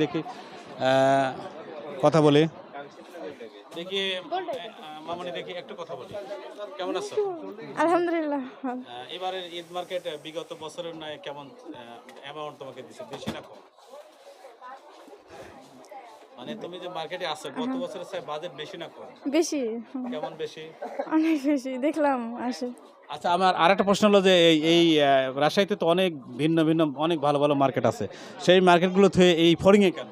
দেখি কথা বলি দেখি মামনি দেখি একটু কথা বলি। কেমন আছো? আলহামদুলিল্লাহ। এবারে ঈদ মার্কেট বিগত বছরের নয় কেমন অ্যামাউন্ট তোমাকে দিছে, বেশি না কম? মানে তুমি যে মার্কেটে আছো গত বছরের চেয়ে বাজেট বেশি না কম? বেশি। কেমন বেশি? অনেক বেশি দেখলাম আসে। আচ্ছা, আমার আরেকটা প্রশ্ন হলো যে এই রাজশাহীতে তো অনেক ভিন্ন ভিন্ন অনেক ভালো ভালো মার্কেট আছে, সেই মার্কেটগুলো থেকে এই ফরিংয়ে কেন?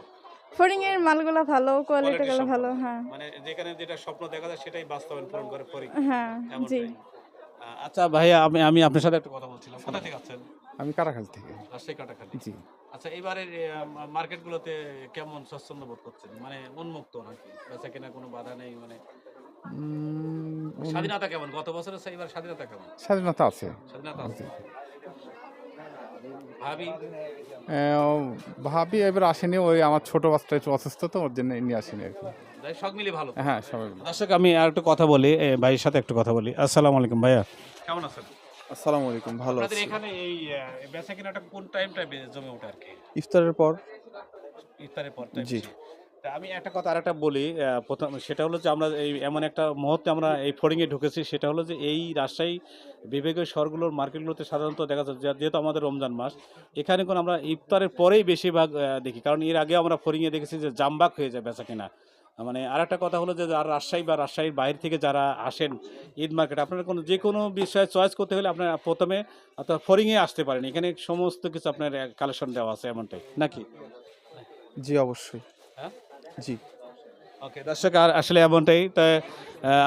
ফড়িং এর মালগুলো ভালো, কোয়ালিটি কোয়ালিটি গুলো ভালো। সম্পন্ন, হ্যাঁ মানে যেখানে যেটা স্বপ্ন দেখা যায় সেটাই বাস্তবায়ন পূরণ করে ফরিং, হ্যাঁ। জি। এমনটাই। আচ্ছা ভাইয়া, আমি আপনার সাথে একটু কথা বলছিলাম। কোথা থেকে আছেন? আমি কারাখাল থেকে। রাজশাহী কাটাখালী। জি। আচ্ছা, এবারের মার্কেটগুলোতে কেমন স্বচ্ছন্দ বোধ করছেন? মানে উন্মুক্ত নাকি, বেচা কেনা কোনো বাধা নেই? মানে স্বাধীনতা কেমন? গত বছরের চেয়ে এবার স্বাধীনতা কেমন? স্বাধীনতা আছে। স্বাধীনতা আছে। ভাবি ভাবি এবার আসেনি, ওই আমার ছোট বাচ্চা একটু অসুস্থ, তো ওর জন্য নিয়ে আসেনি আর কি। যাই সব মিলিয়ে ভালো তো? হ্যাঁ, সবাই ভালো। দর্শক, আমি আর একটু কথা বলি, ভাইয়ের সাথে একটু কথা বলি। আসসালামু আলাইকুম ভাইয়া, কেমন আছেন? আসসালামু আলাইকুম, ভালো আপনাদের আছি। এখানে এই বেচা কেনাটা কোন টাইমটা জমে ওঠে আর কি? ইফতারের পর। ইফতারের পর টাইম জি। বেশি। তা আমি একটা কথা আরেকটা বলি, প্রথম সেটা হলো যে আমরা এই এমন একটা মুহূর্তে আমরা এই ফড়িংয়ে ঢুকেছি, সেটা হলো যে এই রাজশাহী বিভাগীয় শহরগুলোর মার্কেটগুলোতে সাধারণত দেখা যায় যেহেতু আমাদের রমজান মাস, এখানে কোনো আমরা ইফতারের পরেই বেশিরভাগ দেখি, কারণ এর আগে আমরা ফড়িংয়ে দেখেছি যে জামবাক হয়ে যায় বেচা কেনা। মানে আরেকটা কথা হলো যে আর রাজশাহী বা রাজশাহীর বাইরে থেকে যারা আসেন ঈদ মার্কেট, আপনারা কোনো যে কোনো বিষয়ে চয়েস করতে হলে আপনারা প্রথমে অর্থাৎ ফড়িংয়ে আসতে পারেন, এখানে সমস্ত কিছু আপনার কালেকশন দেওয়া আছে, এমনটাই নাকি? জি, অবশ্যই। হ্যাঁ, জি। ওকে দর্শক, আর আসলে এমনটাই। তাই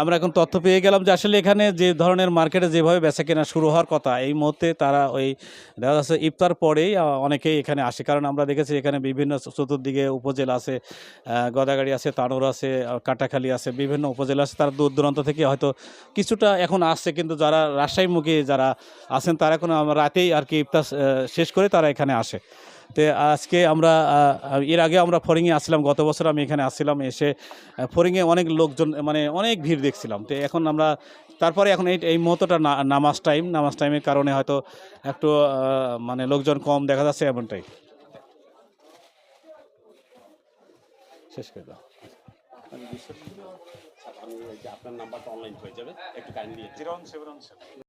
আমরা এখন তথ্য পেয়ে গেলাম যে আসলে এখানে যে ধরনের মার্কেটে যেভাবে বেচা কেনা শুরু হওয়ার কথা, এই মুহূর্তে তারা ওই দেখা যাচ্ছে ইফতার পরেই অনেকেই এখানে আসে, কারণ আমরা দেখেছি এখানে বিভিন্ন চতুর্দিকে উপজেলা আছে, গদাগাড়ি আছে, তানোর আছে, কাটাখালী আছে, বিভিন্ন উপজেলা আছে, তারা দূর দূরান্ত থেকে হয়তো কিছুটা এখন আসছে, কিন্তু যারা রাজশাহীমুখী যারা আছেন তারা এখন রাতেই আর কি ইফতার শেষ করে তারা এখানে আসে। তো আজকে আমরা এর আগে আমরা ফড়িংয়ে আসছিলাম, গত বছর আমি এখানে আসছিলাম, এসে ফড়িংয়ে অনেক লোকজন, মানে অনেক ভিড় দেখছিলাম। তো এখন আমরা তারপরে এখন এই মুহূর্তটা নামাজ টাইমের কারণে হয়তো একটু মানে লোকজন কম দেখা যাচ্ছে, এমনটাই। শেষ করে দাও। আপনার নাম্বারটা অনলাইন হয়ে যাবে, একটু কাইন্ডলি 017